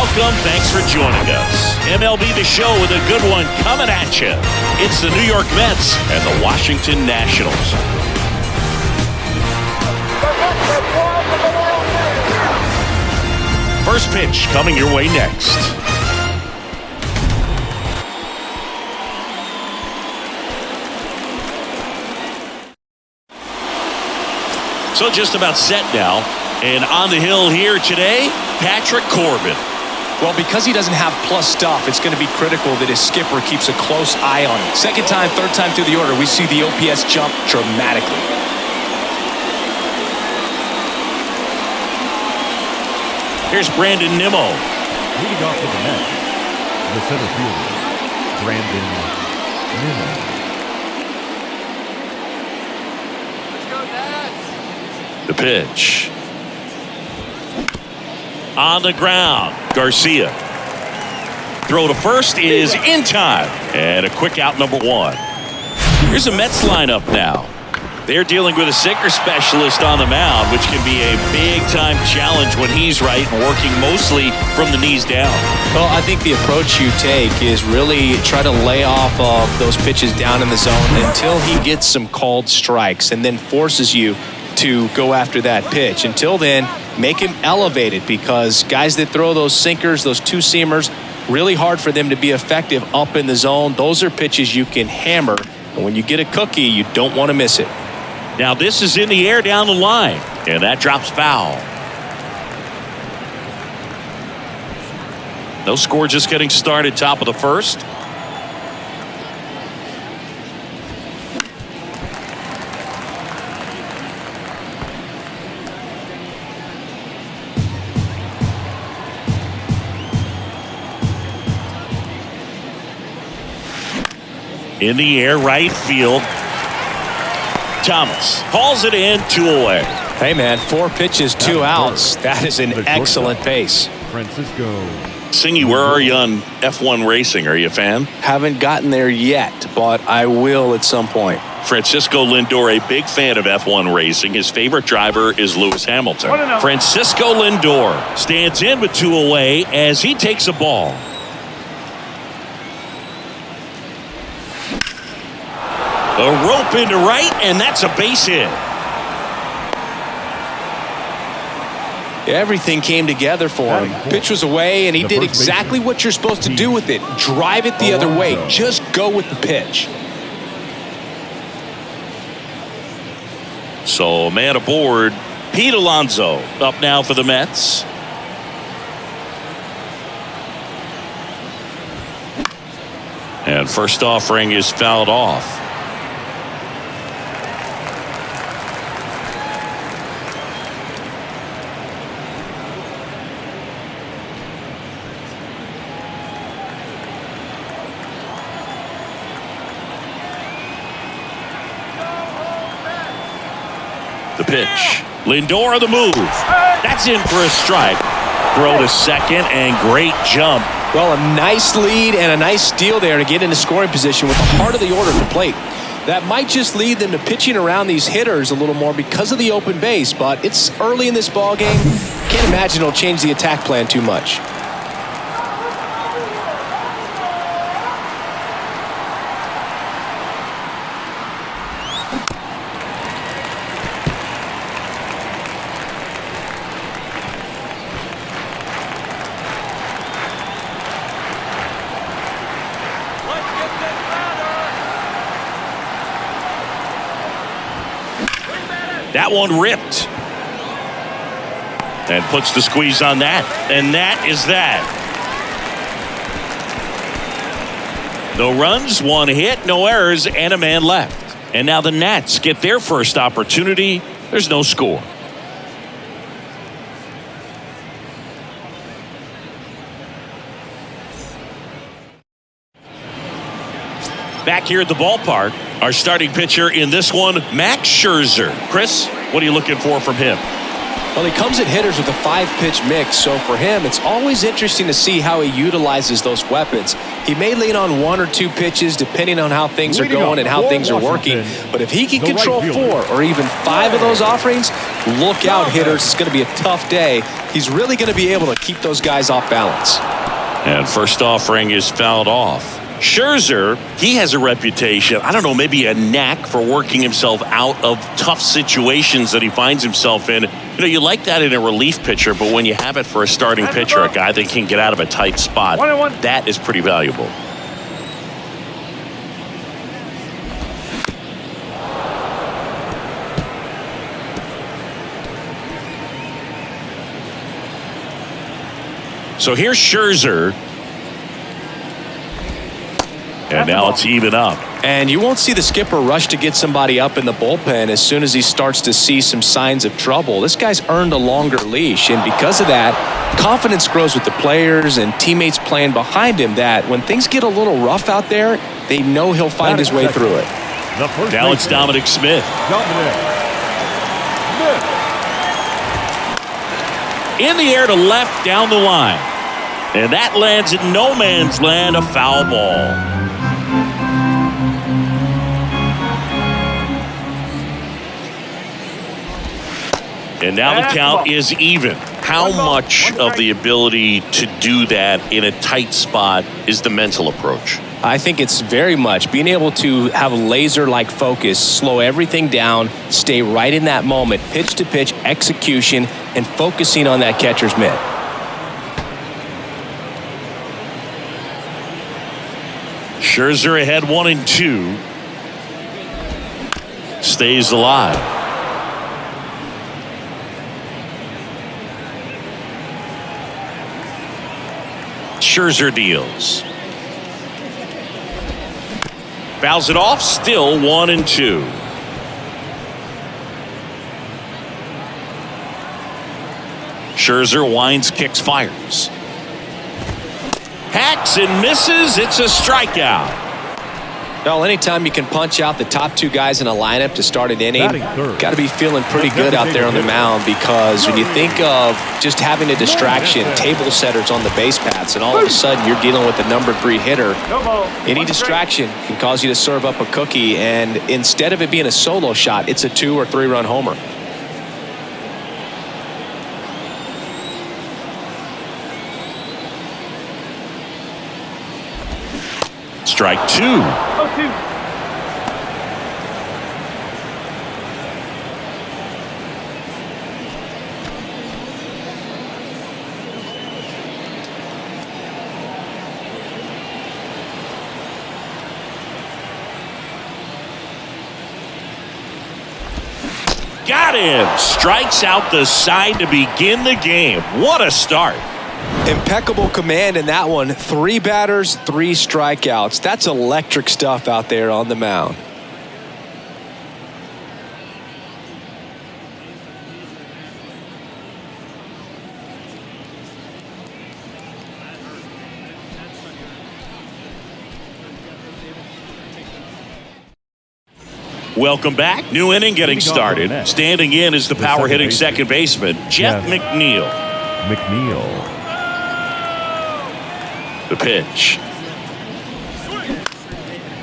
welcome. Thanks for joining us. MLB The Show with a good one coming at you. It's the New York Mets and the Washington Nationals. First pitch coming your way next. So just about set now. And on the hill here today, Patrick Corbin. Well, because he doesn't have plus stuff, it's going to be critical that his skipper keeps a close eye on it. Second time, third time through the order, we see the OPS jump dramatically. Here's Brandon Nimmo. Leading off for the Mets, the center fielder, Brandon Nimmo. The pitch. On the ground, Garcia. Throw to first is in time. And a quick out, number one. Here's a Mets lineup now. They're dealing with a sinker specialist on the mound, which can be a big-time challenge when he's right and working mostly from the knees down. Well, I think the approach you take is really try to lay off of those pitches down in the zone until he gets some called strikes and then forces you to go after that pitch. Until then, make him elevated, because guys that throw those sinkers, those two-seamers, really hard for them to be effective up in the zone. Those are pitches you can hammer, and when you get a cookie, you don't want to miss it. Now this is in the air down the line, and that drops foul. No score, just getting started, top of the first. In the air, right field. Thomas hauls it in, 2 away. Hey, man, 4 pitches, 2 outs. That is an excellent pace. Francisco. Singy, where are you on F1 racing? Are you a fan? Haven't gotten there yet, but I will at some point. Francisco Lindor, a big fan of F1 racing. His favorite driver is Lewis Hamilton. Francisco Lindor stands in with 2 away as he takes a ball. A rope into right, and that's a base hit. Everything came together for him. Pitch was away, and he did exactly what you're supposed to do with it. Drive it the other way. Just go with the pitch. So a man aboard. Pete Alonso up now for the Mets. And first offering is fouled off. The pitch. Lindor on the move. That's in for a strike. Throw to second, and great jump. Well, a nice lead and a nice steal there to get into scoring position with the heart of the order at the plate. That might just lead them to pitching around these hitters a little more because of the open base, but it's early in this ball game. Can't imagine it'll change the attack plan too much. That one ripped. And puts the squeeze on that. And that is that. No runs, 1 hit, no errors, and a man left. And now the Nats get their first opportunity. There's no score. Back here at the ballpark, our starting pitcher in this one, Max Scherzer. Chris, what are you looking for from him? Well, he comes at hitters with a 5-pitch mix, so for him, it's always interesting to see how he utilizes those weapons. He may lean on 1 or 2 pitches depending on how things are going and how things are working, but if he can control 4 or even 5 of those offerings, Look out, hitters. It's going to be a tough day. He's really going to be able to keep those guys off balance. And first offering is fouled off. Scherzer, he has a reputation, I don't know, maybe a knack for working himself out of tough situations that he finds himself in. You know, you like that in a relief pitcher, but when you have it for a starting pitcher, a guy that can get out of a tight spot, that is pretty valuable. So here's Scherzer. And now it's even up. And you won't see the skipper rush to get somebody up in the bullpen as soon as he starts to see some signs of trouble. This guy's earned a longer leash, and because of that, confidence grows with the players and teammates playing behind him that when things get a little rough out there, they know he'll find his way through it. Now it's Dominic Smith. In the air to left down the line. And that lands in no man's land, a foul ball. And now the count is even. How much of the ability to do that in a tight spot is the mental approach? I think it's very much being able to have a laser-like focus, slow everything down, stay right in that moment, pitch to pitch, execution, and focusing on that catcher's mitt. Scherzer ahead 1-2. Stays alive. Scherzer deals. Fouls it off, still 1-2. Scherzer winds, kicks, fires. Hacks and misses. It's a strikeout. Well, anytime you can punch out the top two guys in a lineup to start an inning, got to be feeling pretty good out there on the mound, because when you think of just having a distraction, table setters on the base paths, and all of a sudden you're dealing with the number 3 hitter, any distraction can cause you to serve up a cookie, and instead of it being a solo shot, it's a 2 or 3 run homer. Strike 2. Got him. Strikes out the side to begin the game. What a start. Impeccable command in that one. 3 batters, 3 strikeouts. That's electric stuff out there on the mound. Welcome back. New inning getting started. Standing in is the power hitting second baseman, Jeff McNeil. The pitch.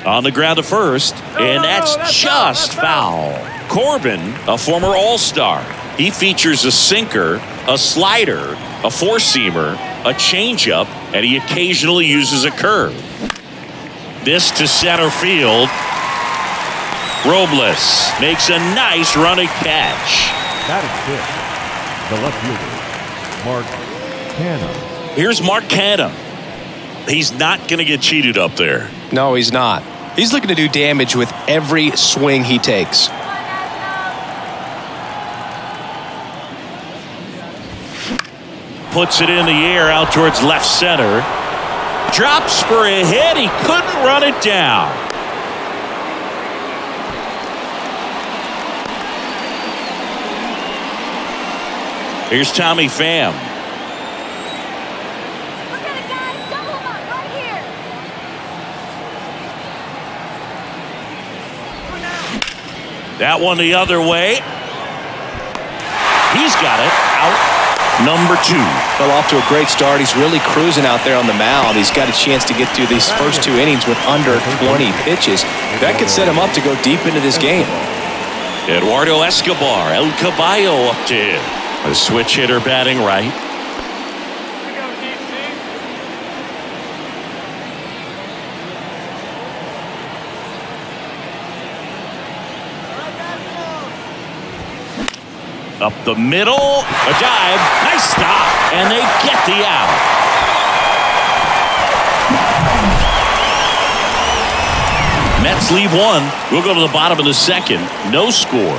On the ground to first, and that's just foul. Corbin, a former All-Star. He features a sinker, a slider, a four-seamer, a changeup, and he occasionally uses a curve. This to center field. Robles makes a nice running catch. That is it. The left fielder, Mark Canha. Here's Mark Canha. He's not going to get cheated up there. No, he's not. He's looking to do damage with every swing he takes. Puts it in the air out towards left center. Drops for a hit. He couldn't run it down. Here's Tommy Pham. That one the other way. He's got it. Out number 2. Well, off to a great start. He's really cruising out there on the mound. He's got a chance to get through these first 2 innings with under 20 pitches. That could set him up to go deep into this game. Eduardo Escobar, El Caballo up to him. A switch hitter batting right. Up the middle, a dive, nice stop, and they get the out. Mets leave one. We'll go to the bottom of the second. No score.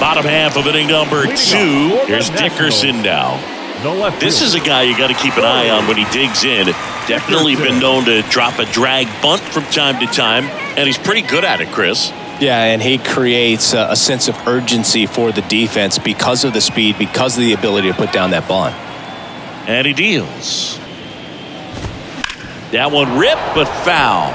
Bottom half of inning number 2. Here's Dickerson now. This is a guy you got to keep an eye on when he digs in. Definitely been known to drop a drag bunt from time to time, and he's pretty good at it, Chris. Yeah, and he creates a sense of urgency for the defense because of the speed, because of the ability to put down that bunt. And he deals. That one ripped, but foul.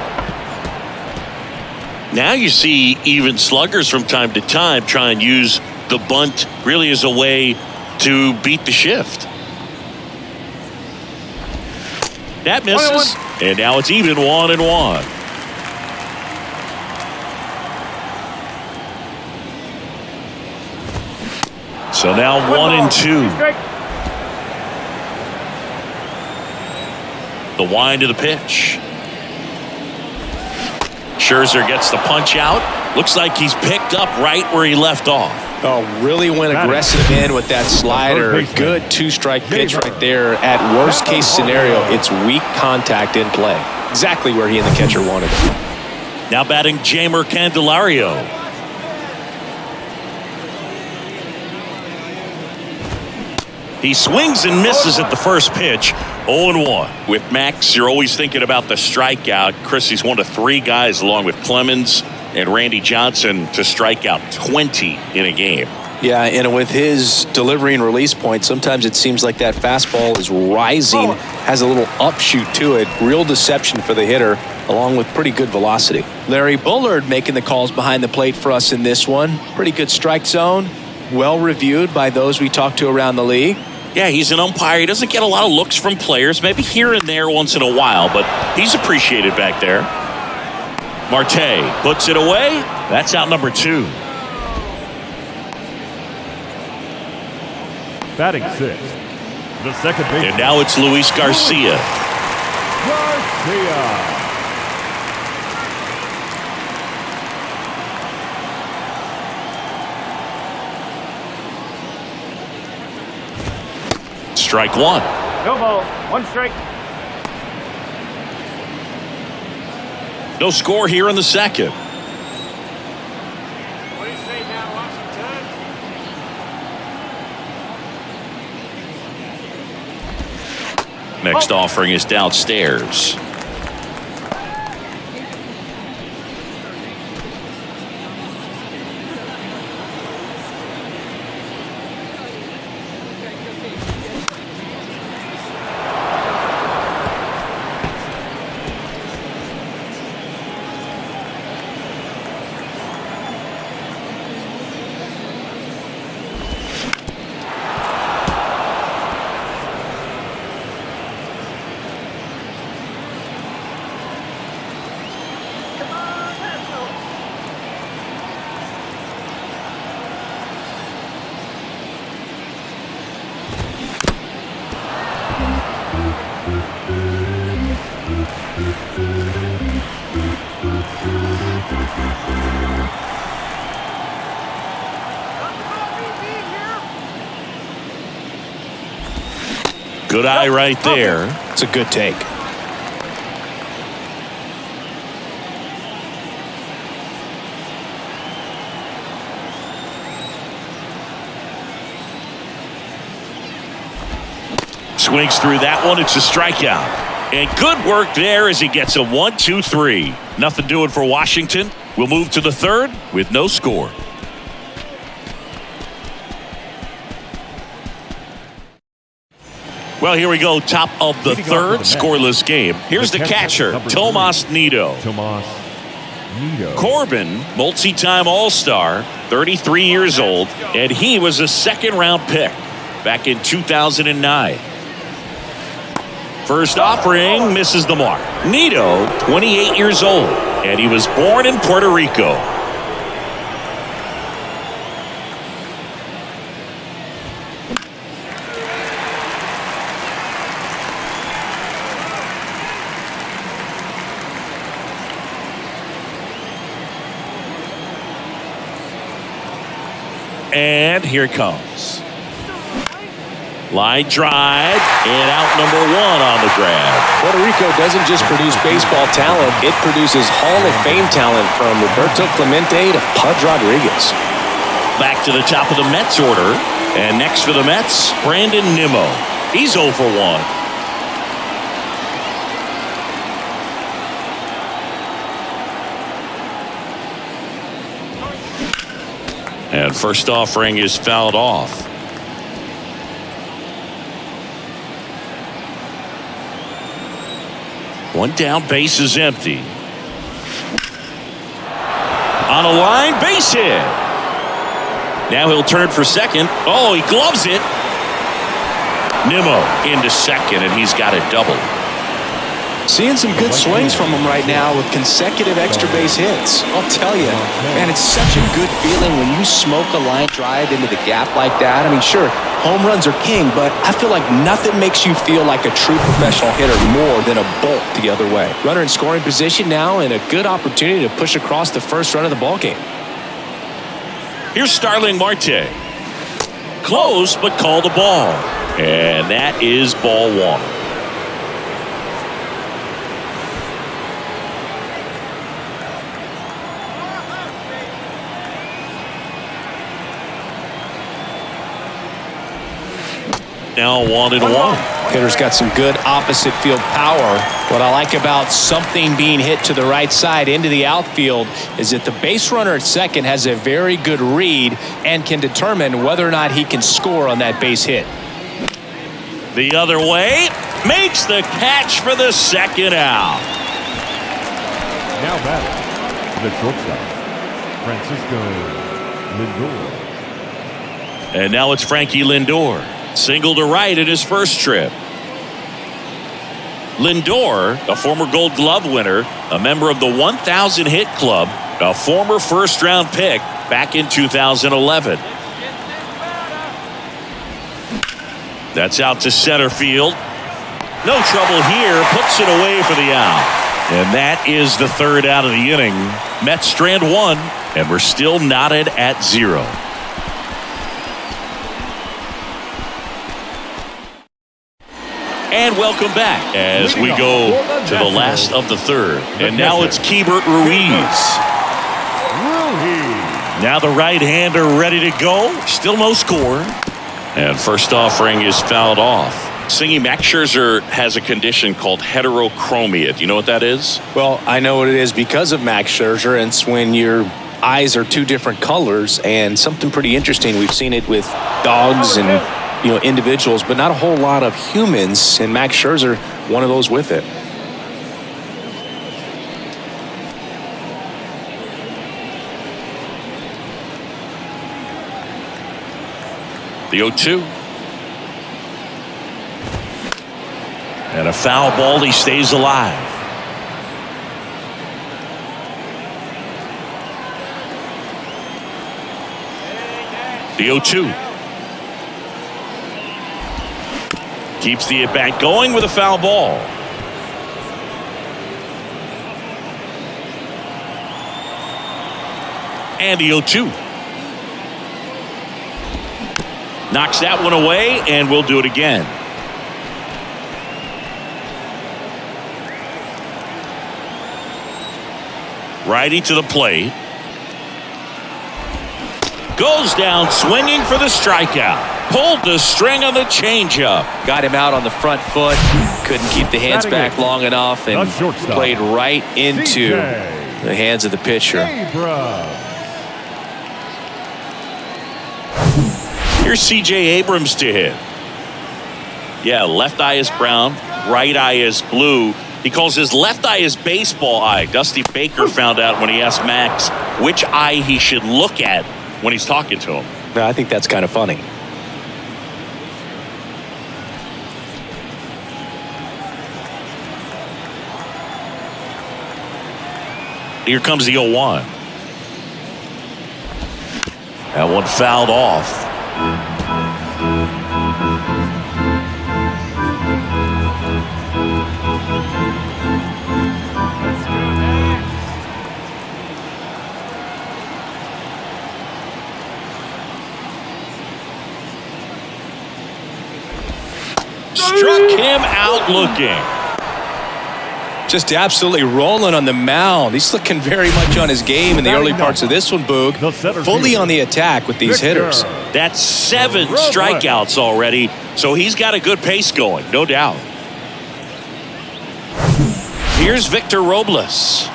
Now you see even sluggers from time to time try and use the bunt really as a way to beat the shift. That misses, and now it's even 1-1. So now 1-2. The wind of the pitch. Scherzer gets the punch out. Looks like he's picked up right where he left off. Oh, really went aggressive in with that slider. Good 2-strike pitch right there. At worst case scenario, it's weak contact in play. Exactly where he and the catcher wanted it. Now batting Jeimer Candelario. He swings and misses at the first pitch. 0-1. With Max, you're always thinking about the strikeout. Chris, he's one of 3 guys along with Clemens and Randy Johnson to strike out 20 in a game. Yeah, and with his delivery and release point, sometimes it seems like that fastball is rising, has a little upshoot to it. Real deception for the hitter, along with pretty good velocity. Larry Bullard making the calls behind the plate for us in this one. Pretty good strike zone. Well reviewed by those we talked to around the league. Yeah, he's an umpire. He doesn't get a lot of looks from players, maybe here and there once in a while, but he's appreciated back there. Marte puts it away. That's out number 2. Batting 6th, the second baseman. And now it's Luis Garcia. Strike 1. No ball. 1 strike. No score here in the second. What do you say now, Washington? Next offering is downstairs. Good eye right there. It's a good take. Swings through that one. It's a strikeout. And good work there as he gets a 1-2-3. Nothing doing for Washington. We'll move to the third with no score. Well, here we go. Top of the third, scoreless game. Here's the catcher, Tomas Nido. Corbin, multi-time All-Star, 33 years old, and he was a second-round pick back in 2009. First offering misses the mark. Nito, 28 years old, and he was born in Puerto Rico. And here it comes. Line drive, and out number one on the grab. Puerto Rico doesn't just produce baseball talent, it produces Hall of Fame talent from Roberto Clemente to Pudge Rodriguez. Back to the top of the Mets order, and next for the Mets, Brandon Nimmo. He's 0 for 1. And first offering is fouled off. One down, base is empty. On a line, base hit. Now he'll turn for second. Oh, he gloves it. Nimmo into second, and he's got a double. Seeing some good swings from him right now with consecutive extra base hits. I'll tell you, man, it's such a good feeling when you smoke a line drive into the gap like that. I mean, sure, home runs are king, but I feel like nothing makes you feel like a true professional hitter more than a bolt the other way. Runner in scoring position now, and a good opportunity to push across the first run of the ballgame. Here's Starling Marte. Close, but called a ball. And that is ball one. Now 1-1. Hitter's got some good opposite field power. What I like about something being hit to the right side into the outfield is that the base runner at second has a very good read and can determine whether or not he can score on that base hit. The other way, makes the catch for the second out. Now batting, the shortstop, Francisco Lindor. And now it's Frankie Lindor. Single to right in his first trip. Lindor, a former Gold Glove winner, a member of the 1,000 hit club, a former first-round pick back in 2011. That's out to center field. No trouble here, puts it away for the out. And that is the third out of the inning. Mets strand one, and we're still knotted at 0. And welcome back as we go to the last of the third. And now it's Keibert Ruiz. Now the right-hander ready to go. Still no score. And first offering is fouled off. Singy, Max Scherzer has a condition called heterochromia. Do you know what that is? Well, I know what it is because of Max Scherzer, and it's when your eyes are two different colors, and something pretty interesting. We've seen it with dogs and individuals, but not a whole lot of humans, and Max Scherzer, one of those with it. The 0-2. And a foul ball, he stays alive. The 0-2. Keeps the at-bat going with a foul ball. And the 0-2. Knocks that one away, and we'll do it again. Righty to the plate. Goes down swinging for the strikeout. Pulled the string on the changeup. Got him out on the front foot. Couldn't keep the hands back long enough and played right into the hands of the pitcher. Here's C.J. Abrams to hit. Yeah, left eye is brown, right eye is blue. He calls his left eye his baseball eye. Dusty Baker found out when he asked Max which eye he should look at when he's talking to him. I think that's kind of funny. Here comes the 0-1. That one fouled off. Struck him out looking. Just absolutely rolling on the mound. He's looking very much on his game in the early parts of this one, Boog. Fully on the attack with these hitters. That's 7 strikeouts already, so he's got a good pace going, no doubt. Here's Victor Robles.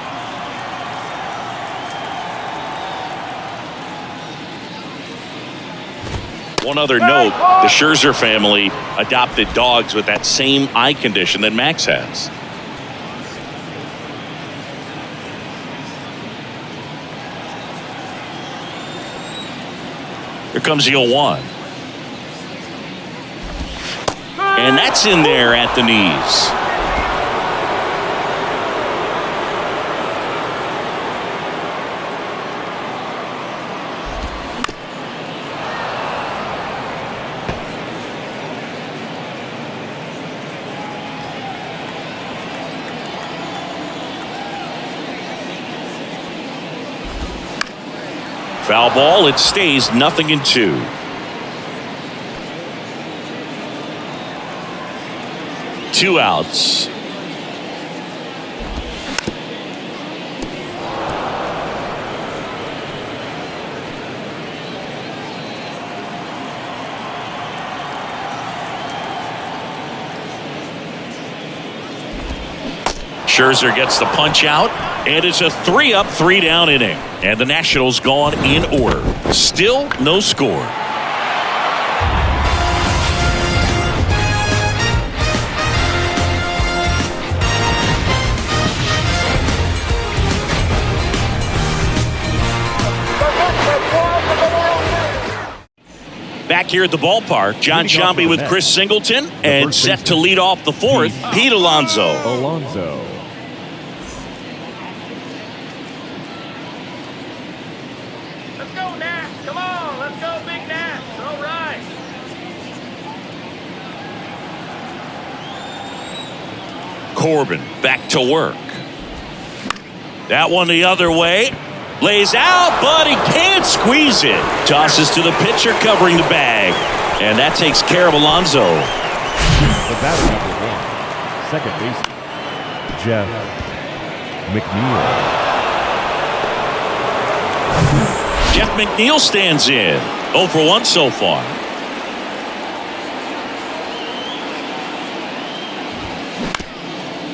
One other note, the Scherzer family adopted dogs with that same eye condition that Max has. Here comes the 0-1. And that's in there at the knees. Foul ball, it stays 0-2. Two outs. Scherzer gets the punch out, and it's a 3-up, 3-down inning. And the Nationals gone in order. Still no score. Back here at the ballpark, John Shambi with Chris Singleton, and set to lead off the fourth, Pete Alonso. Corbin back to work. That one the other way. Lays out, but he can't squeeze it. Tosses to the pitcher covering the bag. And that takes care of Alonso. The batter number 1, second baseman, Jeff McNeil. Jeff McNeil stands in. 0 for 1 so far.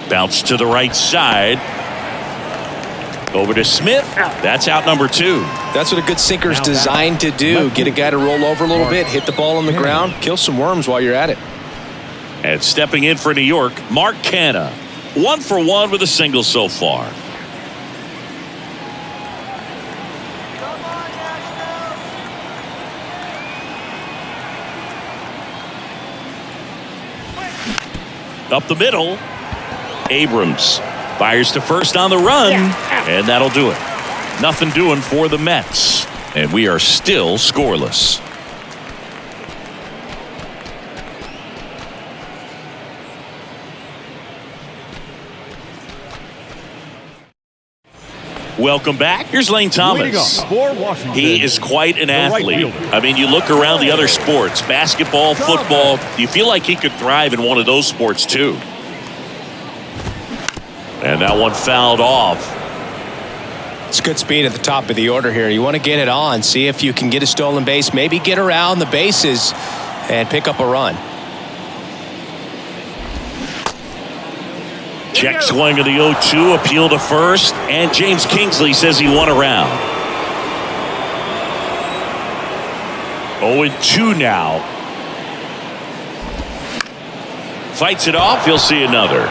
Bounce to the right side. Over to Smith. That's out number 2. That's what a good sinker is designed to do. Get a guy to roll over a little bit, hit the ball on the ground, kill some worms while you're at it. And stepping in for New York, Mark Canha. 1 for 1 with a single so far. Up the middle. Abrams fires to first on the run, and that'll do it. Nothing doing for the Mets, and we are still scoreless. Welcome back. Here's Lane Thomas. He is quite an athlete. I mean, you look around the other sports, basketball, football, you feel like he could thrive in one of those sports too. And that one fouled off. It's good speed at the top of the order here. You want to get it on, see if you can get a stolen base, maybe get around the bases and pick up a run. Check swing of the 0-2, appeal to first, and James Kingsley says he won a round. 0-2 now. Fights it off, he'll see another.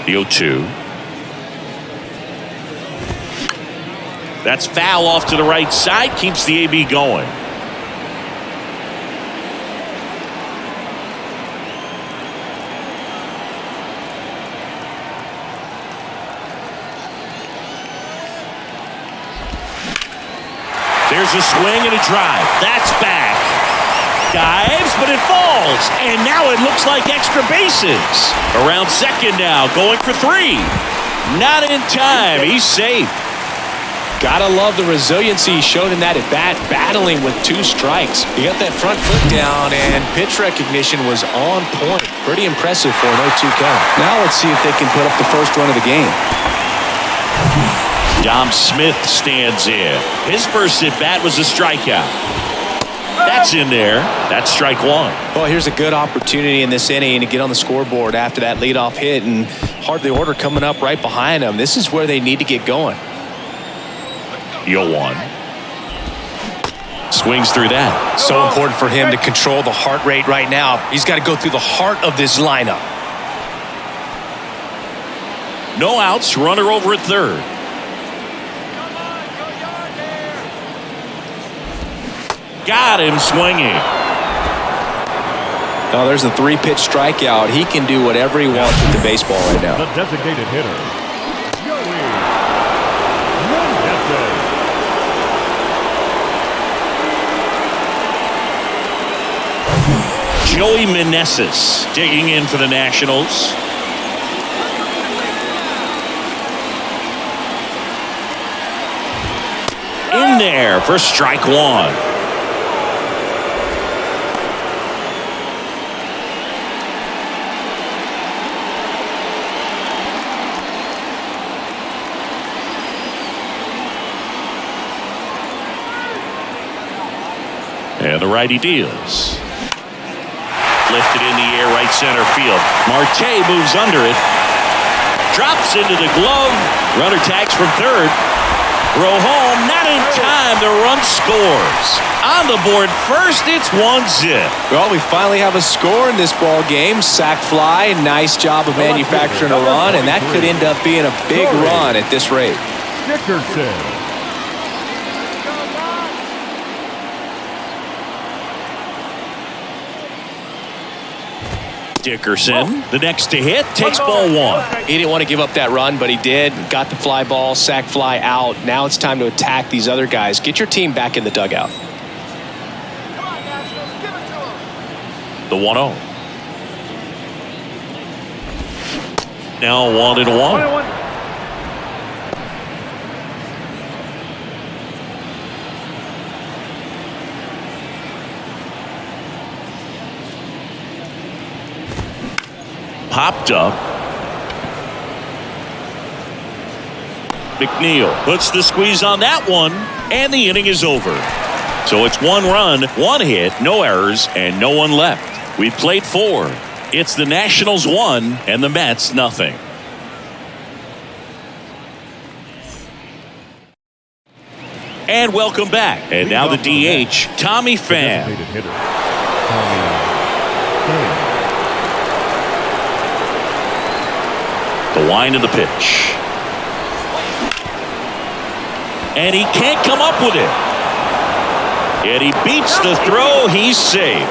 The 0-2. That's foul off to the right side. Keeps the AB going. There's a swing and a drive. That's back. Dives, but it falls. And now it looks like extra bases. Around second now, going for 3. Not in time. He's safe. Gotta love the resiliency he showed in that at bat, battling with 2 strikes. He got that front foot down, and pitch recognition was on point. Pretty impressive for an 0-2 count. Now let's see if they can put up the first run of the game. Dom Smith stands in. His first at bat was a strikeout. That's in there. That's strike 1. Well, here's a good opportunity in this inning to get on the scoreboard after that leadoff hit, and hardly order coming up right behind them. This is where they need to get going. 0-1. Swings through that. So important for him to control the heart rate right now. He's got to go through the heart of this lineup. No outs. Runner over at third. Got him swinging. Oh, there's a 3-pitch strikeout. He can do whatever he wants with the baseball right now. The designated hitter, Joey Meneses digging in for the Nationals. In there for strike 1. And the righty deals. Lifted in the air, right center field. Marte moves under it. Drops into the glove. Runner tags from third. Throw home, not in time. The run scores. On the board first, it's 1-zip. Well, we finally have a score in this ball game. Sac fly, nice job of manufacturing a run, and that could end up being a big run at this rate. Dickerson. Dickerson, the next to hit, takes ball 1. He didn't want to give up that run, but he did. Got the fly ball, sac fly out. Now it's time to attack these other guys. Get your team back in the dugout. The 1-0. Now 1-1. Popped up. McNeil puts the squeeze on that one, and the inning is over. So it's 1 run, 1 hit, no errors, and no one left. We've played 4. It's the Nationals 1 and the Mets nothing. And welcome back. And now the DH, Tommy Pham. The wind of the pitch. And he can't come up with it. And he beats the throw. He's safe.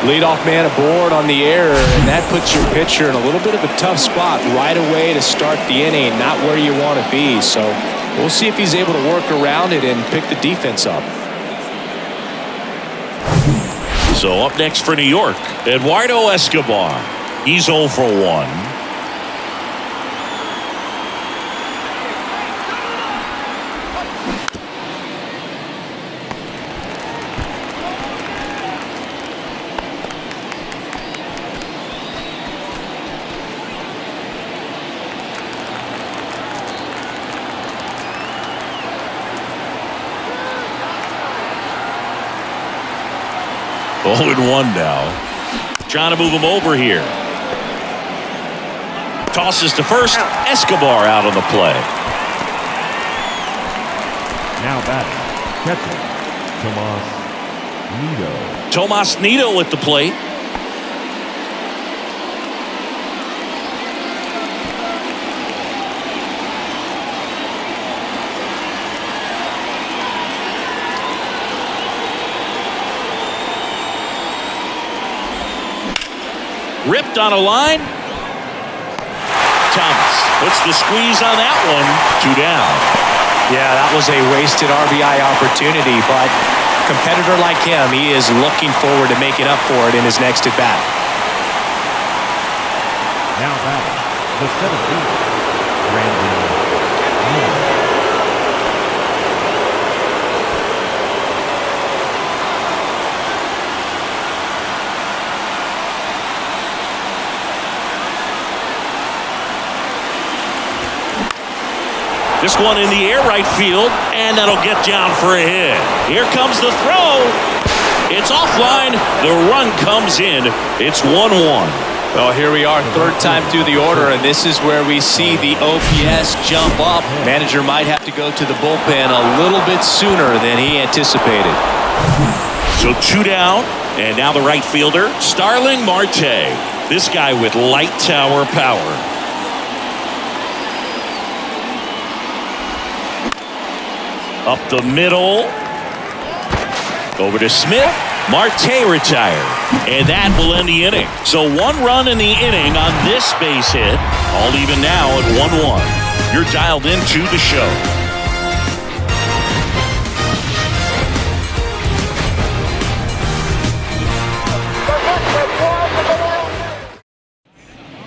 Leadoff man aboard on the air, and that puts your pitcher in a little bit of a tough spot right away to start the inning. Not where you want to be. So we'll see if he's able to work around it and pick the defense up. So up next for New York, Eduardo Escobar. He's 0 for 1. Oh, and 1 now. Trying to move him over here. Tosses to first. Escobar out on the play. Now batting, catcher, Tomas Nido. Tomas Nido at the plate. Ripped on a line. Thomas puts the squeeze on that one. 2 down. Yeah, that was a wasted RBI opportunity, but a competitor like him, he is looking forward to making up for it in his next at-bat. Now batting, the center fielder, Brandon Moore. This one in the air right field, and that'll get down for a hit. Here comes the throw. It's offline. The run comes in. It's 1-1. Well, here we are, third time through the order, and this is where we see the OPS jump up. Manager might have to go to the bullpen a little bit sooner than he anticipated. So 2 down, and now the right fielder, Starling Marte. This guy with light tower power. Up the middle. Over to Smith. Marte retired. And that will end the inning. So 1 run in the inning on this base hit. All even now at 1-1. You're dialed into the show.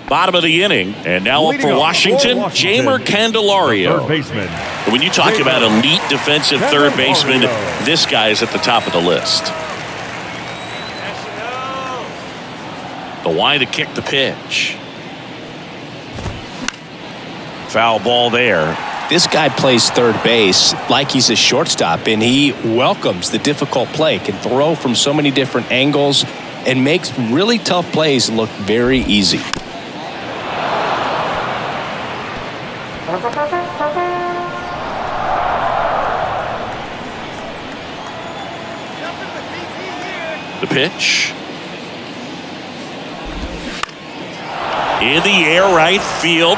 Bottom of the inning. And now up for Washington, Jamer Candelario. Third baseman. When you talk about elite defensive third baseman, this guy is at the top of the list. The why to kick the pitch. Foul ball there. This guy plays third base like he's a shortstop, and he welcomes the difficult play, can throw from so many different angles, and makes really tough plays look very easy. The pitch. In the air right field.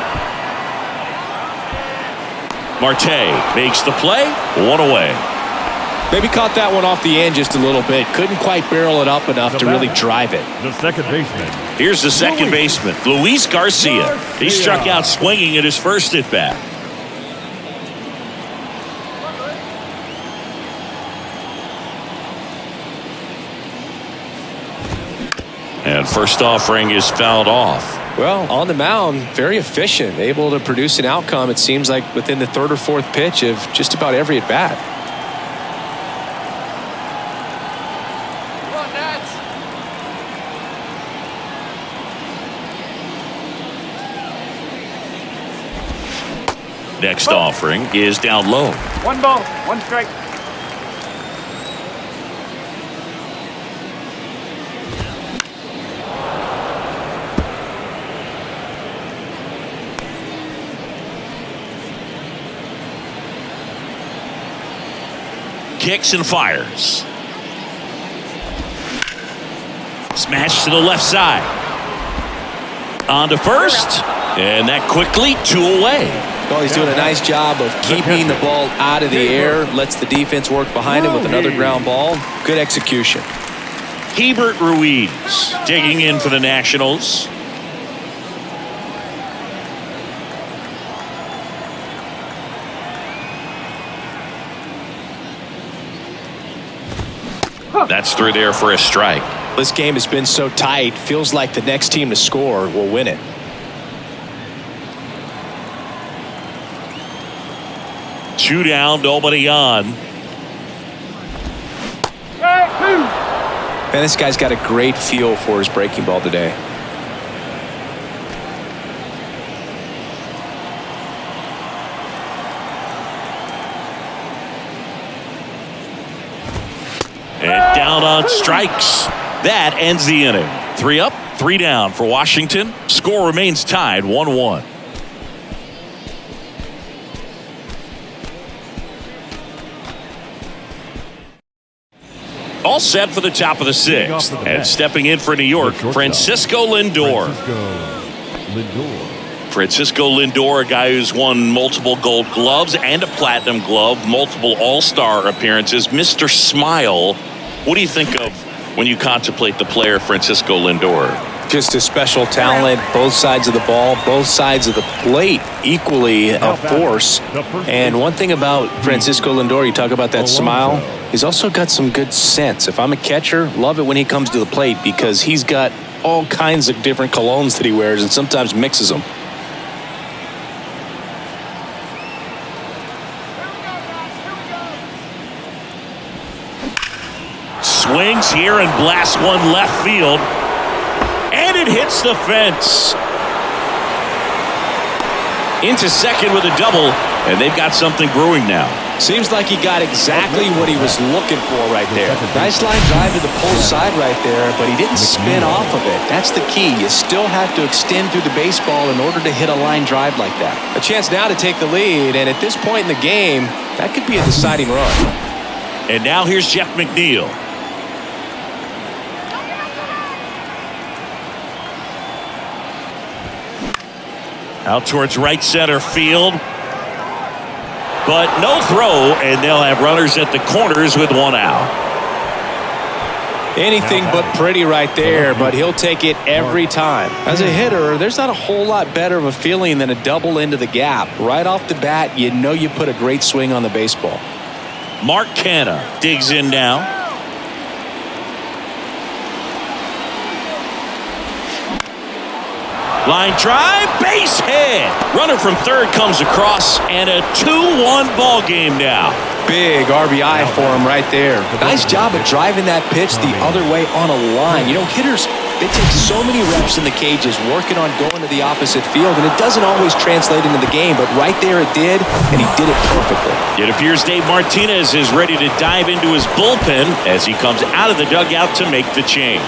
Marte makes the play. 1 away. Maybe caught that one off the end just a little bit. Couldn't quite barrel it up enough to really drive it. The second baseman. Here's the second baseman, Luis Garcia. He struck out swinging at his first at bat. And first offering is fouled off. Well, on the mound, very efficient, able to produce an outcome, it seems like, within the third or fourth pitch of just about every at-bat. Next offering is down low. 1 ball, 1 strike. Kicks and fires. Smash to the left side. On to first. And that quickly 2 away. Well, he's doing a nice job of keeping the ball out of the air. Lets the defense work behind him with another ground ball. Good execution. Hebert Ruiz digging in for the Nationals. That's through there for a strike. This game has been so tight. Feels like the next team to score will win it. Two down, nobody on. Man, this guy's got a great feel for his breaking ball today. And down on strikes. That ends the inning. 3 up, 3 down for Washington. Score remains tied 1-1. All set for the top of the 6th. And stepping in for New York, Francisco Lindor. Francisco Lindor, a guy who's won multiple Gold Gloves and a Platinum Glove, multiple All-Star appearances. Mr. Smile, what do you think of when you contemplate the player Francisco Lindor? Just a special talent, both sides of the ball, both sides of the plate, equally a force. And one thing about Francisco Lindor, you talk about that smile, he's also got some good sense. If I'm a catcher, love it when he comes to the plate because he's got all kinds of different colognes that he wears and sometimes mixes them. Swings here and blasts one left field. And it hits the fence. Into second with a double, and they've got something brewing now. Seems like he got exactly what he was looking for right there. Nice line drive to the pull side right there, but he didn't spin off of it. That's the key. You still have to extend through the baseball in order to hit a line drive like that. A chance now to take the lead, and at this point in the game, that could be a deciding run. And now here's Jeff McNeil. Out towards right center field. But no throw, and they'll have runners at the corners with one out. Anything but pretty right there, but he'll take it every time. As a hitter, there's not a whole lot better of a feeling than a double into the gap. Right off the bat, you know you put a great swing on the baseball. Mark Canha digs in now. Line drive, base hit. Runner from third comes across, and a 2-1 ball game now. Big RBI for him right there. Nice job of driving that pitch the other way on a line. You know, hitters, they take so many reps in the cages working on going to the opposite field, and it doesn't always translate into the game, but right there it did, and he did it perfectly. It appears Dave Martinez is ready to dive into his bullpen as he comes out of the dugout to make the change.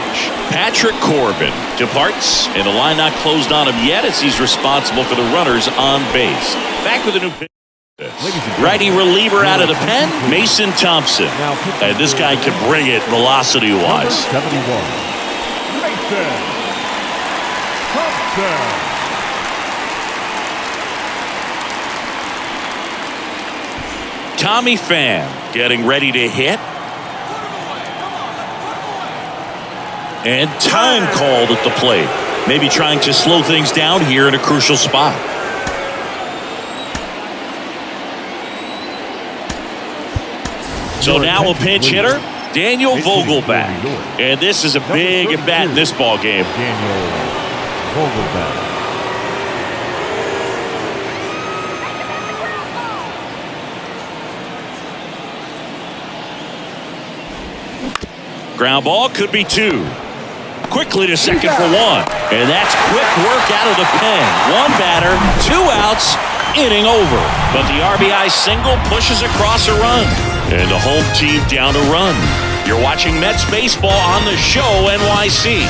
Patrick Corbin departs, and the line not closed on him yet as he's responsible for the runners on base. Back with a new pitch. Righty reliever out of the pen, Mason Thompson. And this guy can bring it velocity-wise. 71. Mason Thompson. Tommy Pham getting ready to hit. And time called at the plate. Maybe trying to slow things down here in a crucial spot. So now a pinch hitter, Daniel Vogelbach. And this is a big at-bat in this ball game. Daniel Vogelbach. Ground ball could be two. Quickly to second for one. And that's quick work out of the pen. One batter, 2 outs, inning over. But the RBI single pushes across a run. And the home team down a run. You're watching Mets baseball on the show NYC.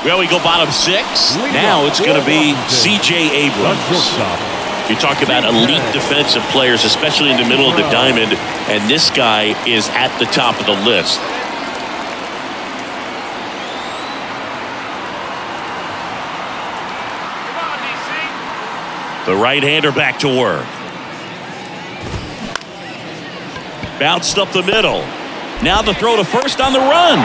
Well, we go bottom 6. Now it's going to be C.J. Abrams. You talk about elite defensive players, especially in the middle of the diamond, and this guy is at the top of the list. The right-hander back to work. Bounced up the middle. Now the throw to first on the run.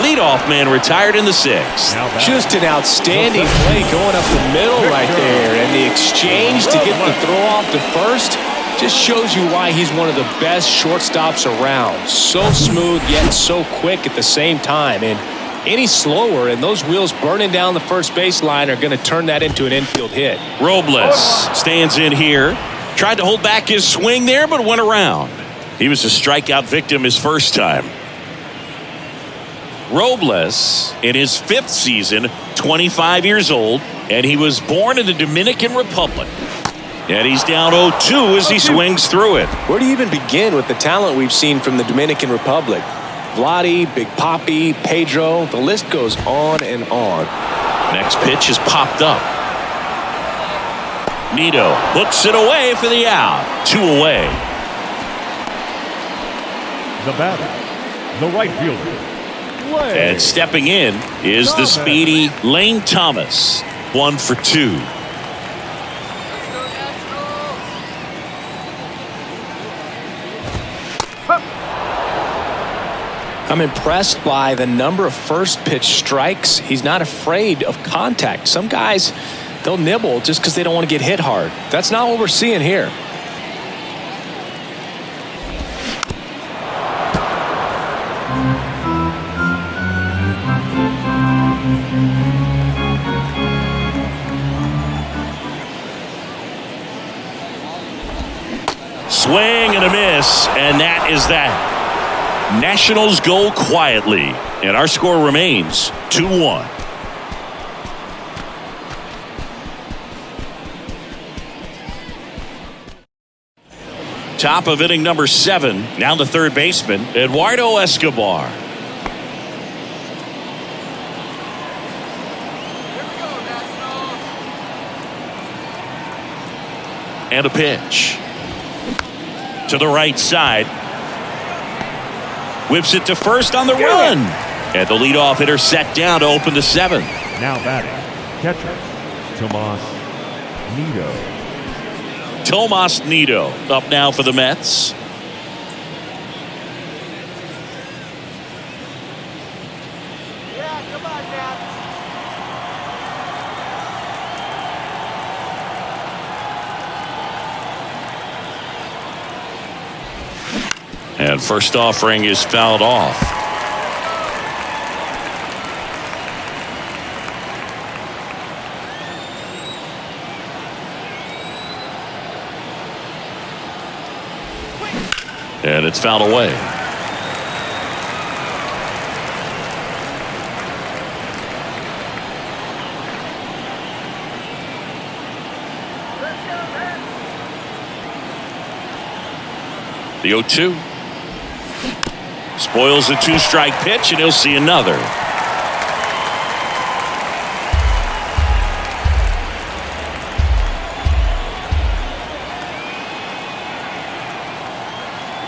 Leadoff man retired in the 6th. Just an outstanding play going up the middle right there. And the exchange to get the throw off to first just shows you why he's one of the best shortstops around. So smooth yet so quick at the same time. And any slower and those wheels burning down the first base line are going to turn that into an infield hit. Robles stands in here. Tried to hold back his swing there, but went around. He was a strikeout victim his first time. Robles, in his 5th season, 25 years old, and he was born in the Dominican Republic. And he's down 0-2 as he swings through it. Where do you even begin with the talent we've seen from the Dominican Republic? Vladdy, Big Papi, Pedro, the list goes on and on. Next pitch is popped up. Nito hooks it away for the out. 2 away. The batter, the right fielder. And stepping in is the speedy Lane Thomas. 1 for 2. I'm impressed by the number of first pitch strikes. He's not afraid of contact. Some guys, they'll nibble just because they don't want to get hit hard. That's not what we're seeing here. Swing and a miss, and that is that. Nationals go quietly, and our score remains 2-1. Top of inning number 7. Now the third baseman, Eduardo Escobar. And a pitch. To the right side. Whips it to first on the run. And the leadoff hitter set down to open the 7th. Now batting, catcher, Tomas Nido. Tomas Nido up now for the Mets. And first offering is fouled off. And it's fouled away. The 0-2. Spoils the 2-strike pitch, and he'll see another.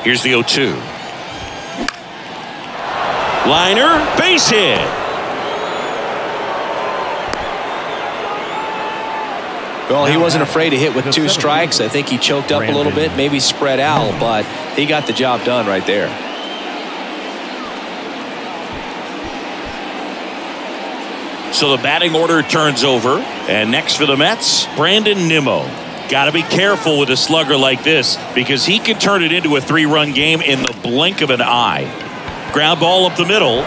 Here's the 0-2. Liner, base hit. Well, he wasn't afraid to hit with 2 strikes. I think he choked up a little bit, maybe spread out, but he got the job done right there. So the batting order turns over, and next for the Mets, Brandon Nimmo. Got to be careful with a slugger like this because he can turn it into a 3-run game in the blink of an eye. Ground ball up the middle.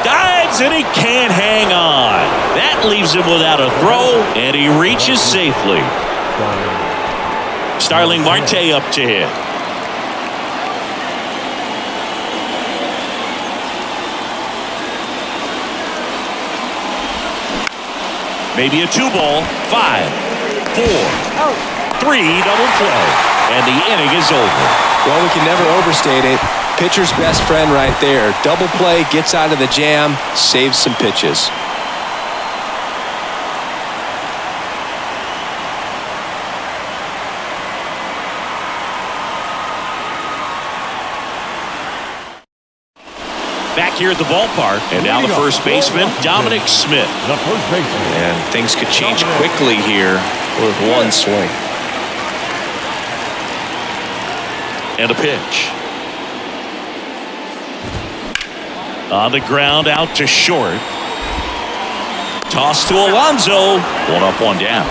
Dives, and he can't hang on. That leaves him without a throw, and he reaches safely. Starling Marte up to hit. Maybe a 2-ball. 5, 4, 3, double play. And the inning is over. Well, we can never overstate it. Pitcher's best friend right there. Double play, gets out of the jam, saves some pitches. Back here at the ballpark, and now the first baseman, Dominic Smith. The first baseman. And things could change quickly here with one swing. And a pitch. On the ground, out to short. Toss to Alonso. 1 up, 1 down.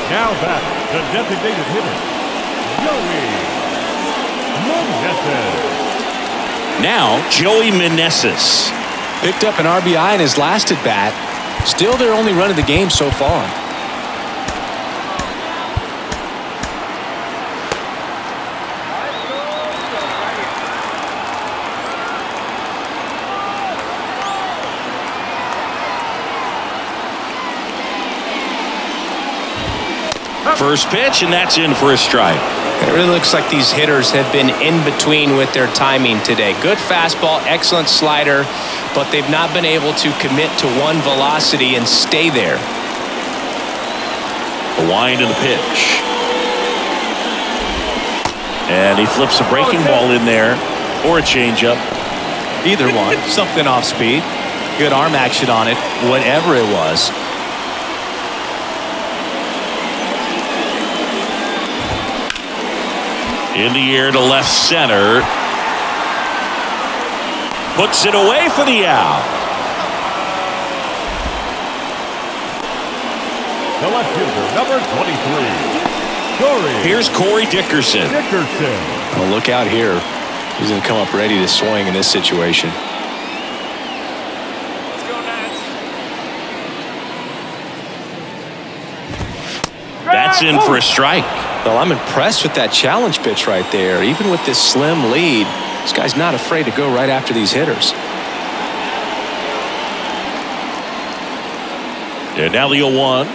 Now back, the designated hitter, Joey Meneses. Now, Joey Meneses. Picked up an RBI in his last at bat. Still their only run of the game so far. First pitch, and that's in for a strike. It really looks like these hitters have been in between with their timing today. Good fastball, excellent slider, but they've not been able to commit to one velocity and stay there. The wind and the pitch. And he flips a breaking ball in there, or a changeup. Either one. Something off speed. Good arm action on it, whatever it was. In the air to left center. puts it away for the out. The left fielder, number 23, Corey. Here's Corey Dickerson. Well, look out here. He's going to come up ready to swing in this situation. Let's go, Nats. That's in for a strike. Well, I'm impressed with that challenge pitch right there. Even with this slim lead, this guy's not afraid to go right after these hitters. And now the 0-1.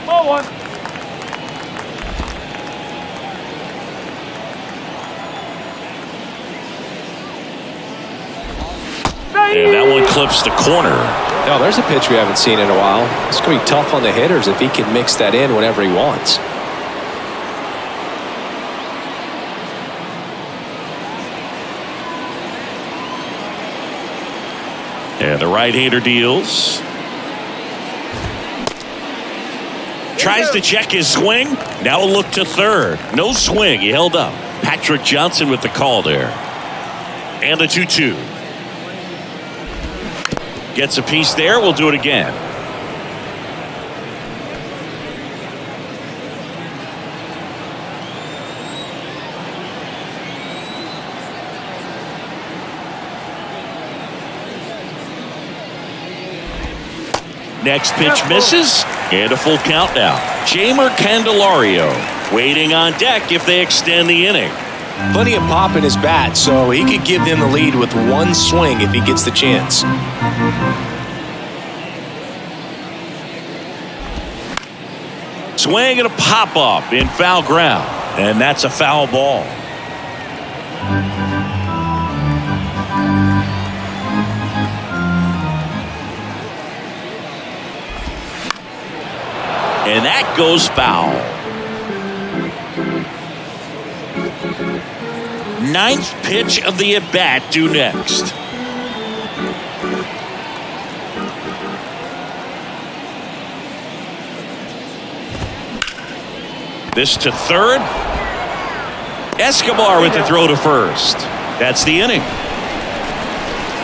Ball one. And that one clips the corner. Now, there's a pitch we haven't seen in a while. It's going to be tough on the hitters if he can mix that in whenever he wants. And the right-hander deals. Tries to check his swing. Now a look to third. No swing. He held up. Patrick Johnson with the call there. And the 2-2. Gets a piece there. We'll do it again. Next pitch misses. And a full count now. Jamer Candelario waiting on deck if they extend the inning. Plenty of pop in his bat, so he could give them the lead with one swing if he gets the chance. Swing and a pop-up in foul ground. And that's a foul ball. And that goes foul. Ninth pitch of the at-bat due next. This to third. Escobar with the throw to first. That's the inning.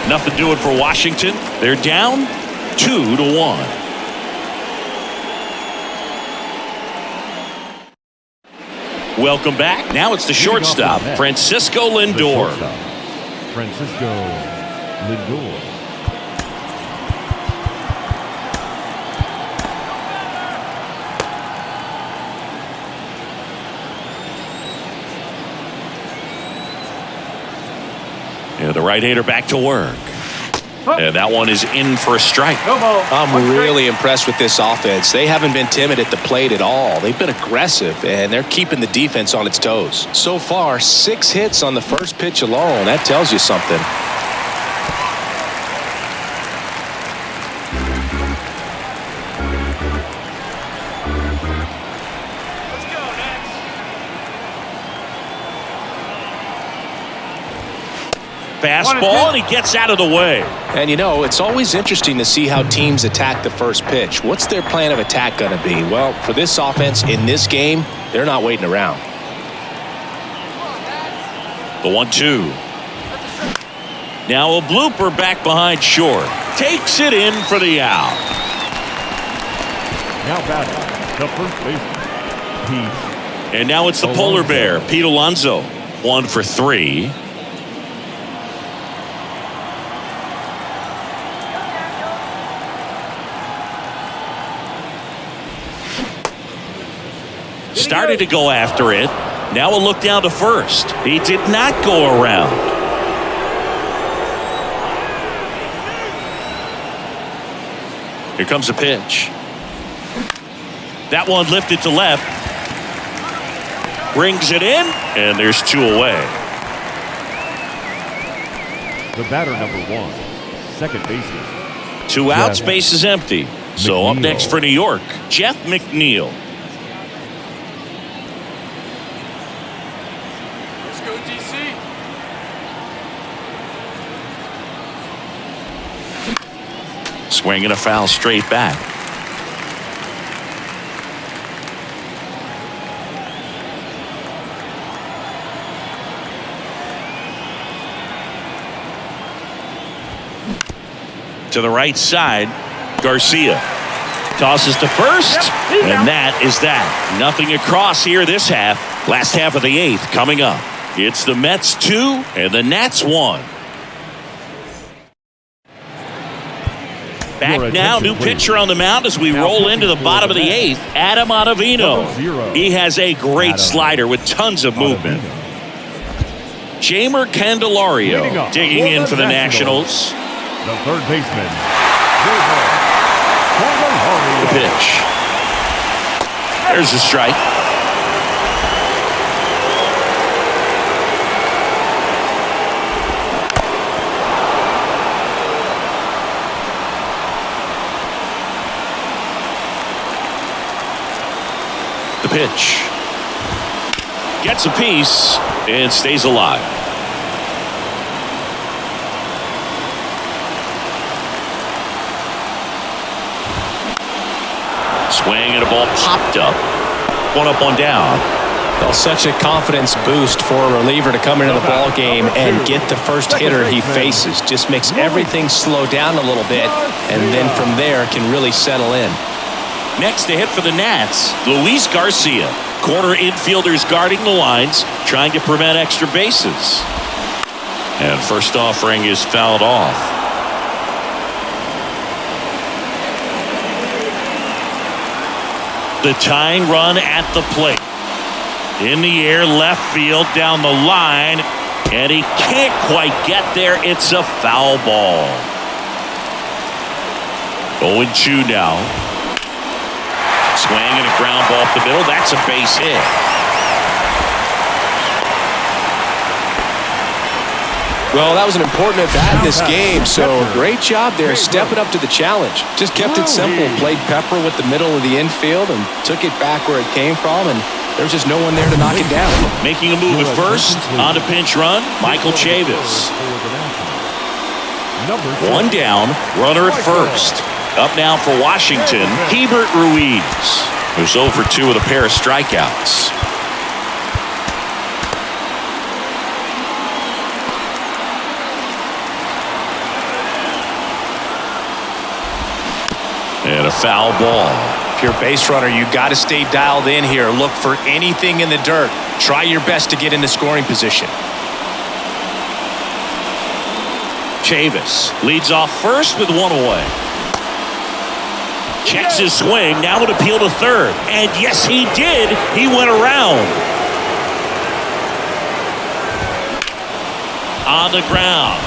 Nothing doing for Washington. They're down 2-1. Welcome back. Now it's the shortstop, Francisco Lindor. Francisco Lindor. And the right-hander back to work. And that one is in for a strike. No ball. I'm really impressed with this offense. They haven't been timid at the plate at all. They've been aggressive, and they're keeping the defense on its toes. So far, 6 hits on the first pitch alone. That tells you something. Let's go, Nats. Fastball, and he gets out of the way. And you know, it's always interesting to see how teams attack the first pitch. What's their plan of attack going to be? Well, for this offense in this game, they're not waiting around. The 1-2. Now a blooper back behind short. Takes it in for the out. Now batting, the first baseman, Pete. And now it's the Alonso. polar bear, Pete Alonso. 1 for 3. Started to go after it. Now a look down to first. He did not go around. Here comes a pitch. That one lifted to left. Brings it in, and there's 2 away. The batter, number 1, second baseman. 2 outs, Jeff base is empty. So up McNeil. next for New York, Jeff McNeil. Let's go, DC. Swinging a foul straight back. To the right side, Garcia tosses to first, and that is that. Nothing across here this half. Last half of the 8th coming up. It's the Mets 2 and the Nats 1. Back now, new pitcher on the mound as we roll into the bottom of the 8th, Adam Ottavino. He has a great slider with tons of movement. Jamer Candelario digging in for the Nationals. The third baseman, The pitch. There's the strike. The pitch. Gets a piece and stays alive. Swing and a ball popped up. One up, one down. Well, such a confidence boost for a reliever to come into the ball game and get the first hitter he faces. Just makes everything slow down a little bit, and then from there can really settle in. Next to hit for the Nats, Luis Garcia. Corner infielders guarding the lines, trying to prevent extra bases. And first offering is fouled off. The tying run at the plate. In the air, left field, down the line, and he can't quite get there. It's a foul ball. 0-2 now. Swing and a ground ball up the middle. That's a base hit. Well, that was an important at-bat in this game, so great job there stepping up to the challenge. Just kept it simple, played pepper with the middle of the infield and took it back where it came from, and there was just no one there to knock it down. Making a move at first, on a pinch run, Michael Chavis. One down, runner at first. Up now for Washington, Hebert Ruiz, who's 0 for 2 with a pair of strikeouts. And a foul ball. If you're a base runner, you got to stay dialed in here. Look for anything in the dirt. Try your best to get into scoring position. Chavis leads off first with one away. Checks his swing, now would appeal to third. And yes, he did. He went around. On the ground.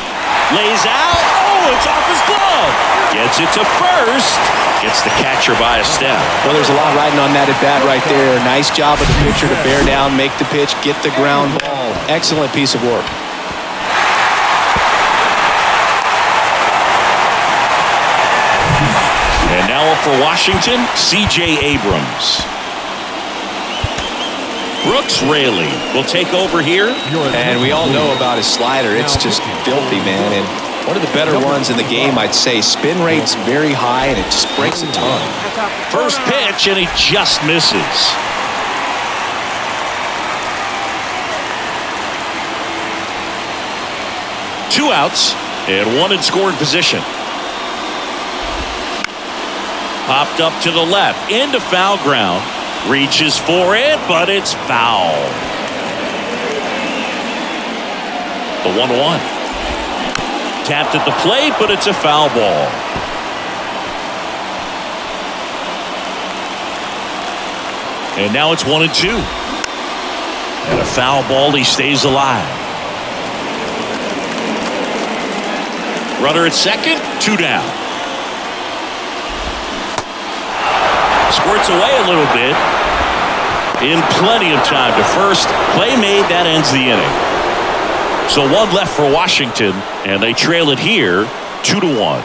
Lays out. Oh, it's off his glove. Gets it to first. Gets the catcher by a step. Well, there's a lot riding on that at bat right there. Nice job of the pitcher to bear down, make the pitch, get the ground ball. Excellent piece of work. And now up for Washington, C.J. Abrams. Brooks Raley will take over here. And we all know about his slider. It's just filthy, man. And one of the better ones in the game, I'd say. Spin rate's very high, and it just breaks a ton. First pitch, and he just misses. Two outs, and one in scoring position. Popped up to the left, into foul ground. Reaches for it, but it's foul. The 1-1. Tapped at the plate, but it's a foul ball. And now it's 1-2. And a foul ball, he stays alive. Runner at second, 2 down. Squirts away a little bit. In plenty of time to first. Play made, that ends the inning. So one left for Washington, and they trail it here 2-1.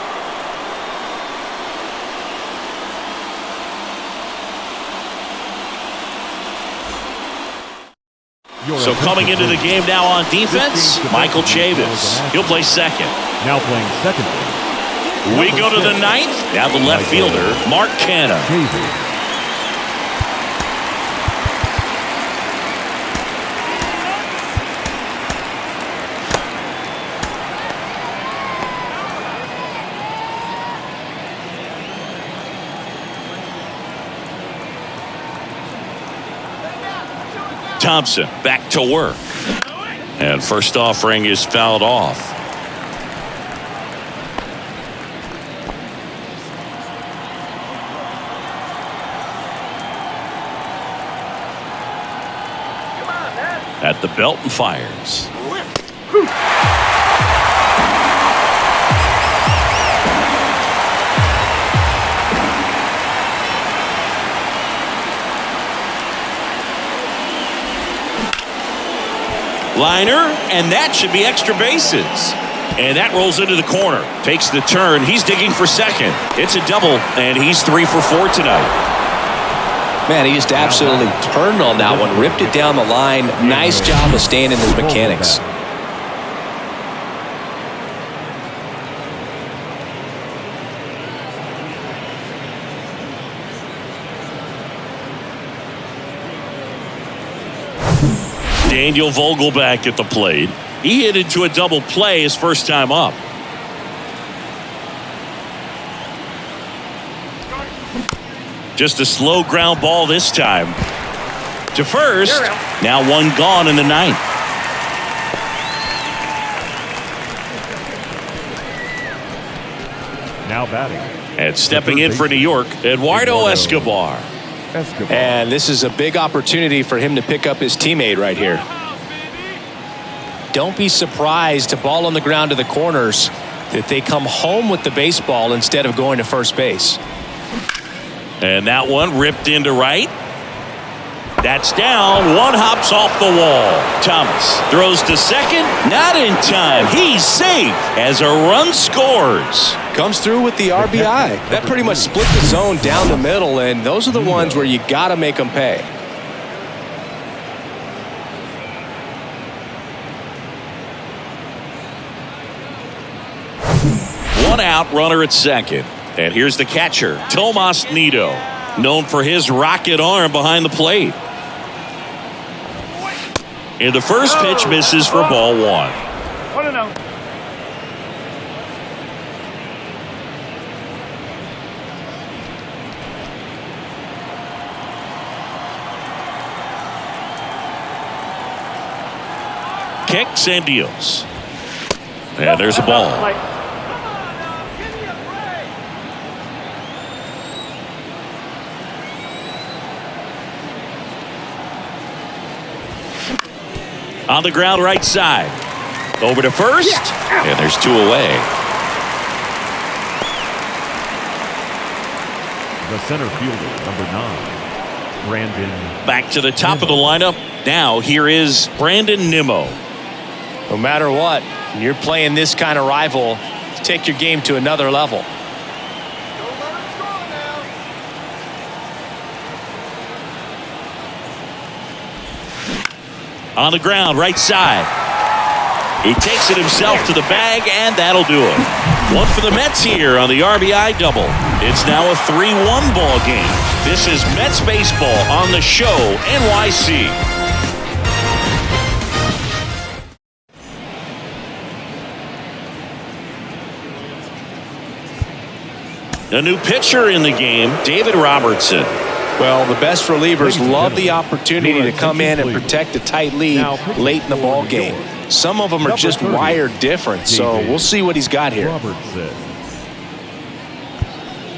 So coming into the game now on defense, Michael Chavis. He'll play second. Now playing second. We go to the ninth. Now the left fielder, Mark Canha. Thompson back to work. And first offering is fouled off. At the belt and fires. Liner, and that should be extra bases. And that rolls into the corner. Takes the turn. He's digging for second. It's a double, and he's 3 for 4 tonight. Man, he just absolutely turned on that one, ripped it down the line. Nice job of staying in his mechanics. Daniel Vogelback at the plate. He hit into a double play his first time up. Just a slow ground ball this time. To first. Now one gone in the ninth. Now batting. And stepping in for New York, Eduardo Escobar. And this is a big opportunity for him to pick up his teammate right here. Don't be surprised to ball on the ground to the corners that they come home with the baseball instead of going to first base. And that one ripped into right. That's down. One hops off the wall. Thomas throws to second. Not in time. He's safe as a run scores. Comes through with the RBI. That pretty much split the zone down the middle, and those are the ones where you got to make them pay. One out, runner at second. And here's the catcher, Tomas Nido, known for his rocket arm behind the plate. And the first pitch misses for ball one. 1-0. Kicks and deals. And there's a ball. On the ground right side. Over to first. And there's two away. The center fielder, number 9, Brandon. Back to the top of the lineup. Now here is Brandon Nimmo. No matter what, when you're playing this kind of rival, take your game to another level. On the ground, right side. He takes it himself to the bag, and that'll do it. One for the Mets here on the RBI double. It's now a 3-1 ball game. This is Mets baseball on the show, NYC. A new pitcher in the game, David Robertson. Well, the best relievers love the opportunity to come in and protect a tight lead late in the ball game. Some of them are just wired different, so we'll see what he's got here.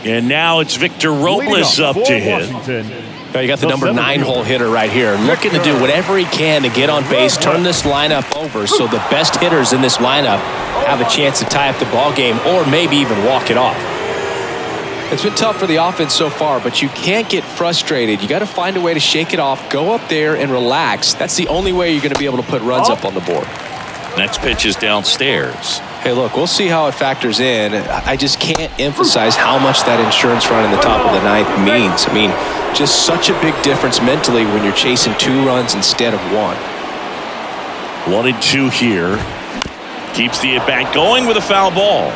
And now it's Victor Robles up to hit. Now you got the number 9-hole hitter right here, looking to do whatever he can to get on base, turn this lineup over so the best hitters in this lineup have a chance to tie up the ball game or maybe even walk it off. It's been tough for the offense so far, but you can't get frustrated. You got to find a way to shake it off, go up there and relax. That's the only way you're going to be able to put runs up on the board. Next pitch is downstairs. Hey, look, we'll see how it factors in. I just can't emphasize how much that insurance run in the top of the ninth means. I mean, just such a big difference mentally when you're chasing 2 runs instead of 1. 1-2 here. Keeps the at-bat going with a foul ball.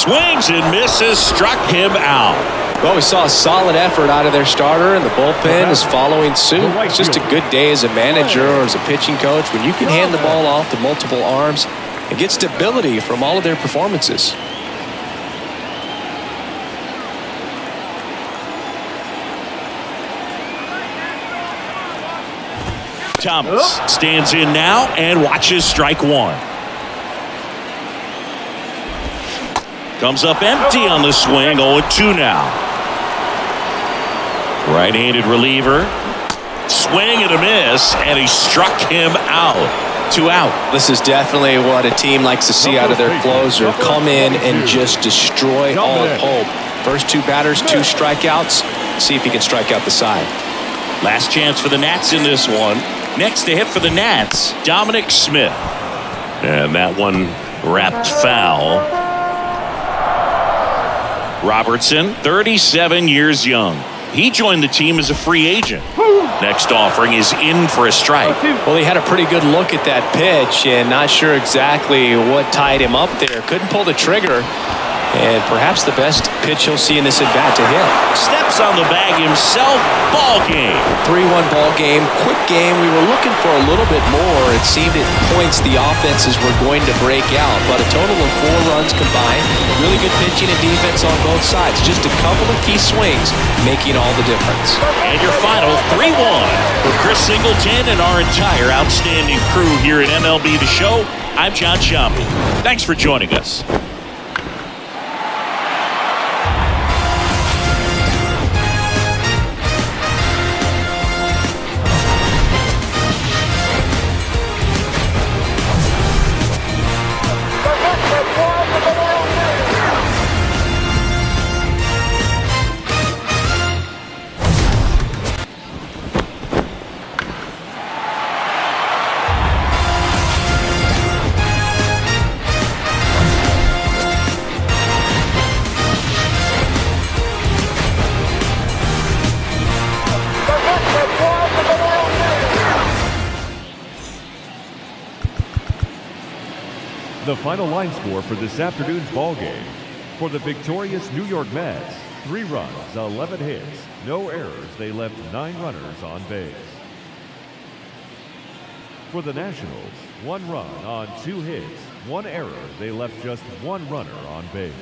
Swings and misses, struck him out. Well, we saw a solid effort out of their starter, and the bullpen is following suit. It's just a good day as a manager or as a pitching coach when you can hand the ball off to multiple arms and get stability from all of their performances. Thomas stands in now and watches strike one. Comes up empty on the swing, 0-2 now. Right-handed reliever. Swing and a miss, and he struck him out. 2 out. This is definitely what a team likes to see out of their closer. Come in and just destroy all hope. First 2 batters, 2 strikeouts. See if he can strike out the side. Last chance for the Nats in this one. Next to hit for the Nats, Dominic Smith. And that one wrapped foul. Robertson, 37 years young. He joined the team as a free agent. Next offering is in for a strike. Well, he had a pretty good look at that pitch and not sure exactly what tied him up there. Couldn't pull the trigger. And perhaps the best pitch he'll see in this at-bat to hit. Steps on the bag himself. Ball game. 3-1 ball game. Quick game. We were looking for a little bit more. It seemed at points the offenses were going to break out. But a total of 4 runs combined. Really good pitching and defense on both sides. Just a couple of key swings making all the difference. And your final 3-1 for Chris Singleton and our entire outstanding crew here at MLB The Show. I'm John Sciambi. Thanks for joining us. The final line score for this afternoon's ball game. For the victorious New York Mets, 3 runs, 11 hits, no errors. They left 9 runners on base. For the Nationals, 1 run on 2 hits, 1 error. They left just 1 runner on base.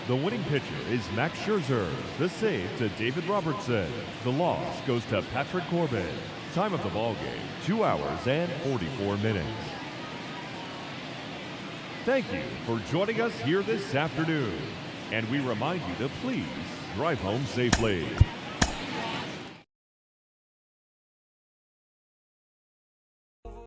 The winning pitcher is Max Scherzer. The save to David Robertson. The loss goes to Patrick Corbin. Time of the ball game, 2 hours and 44 minutes. Thank you for joining us here this afternoon. And we remind you to please drive home safely.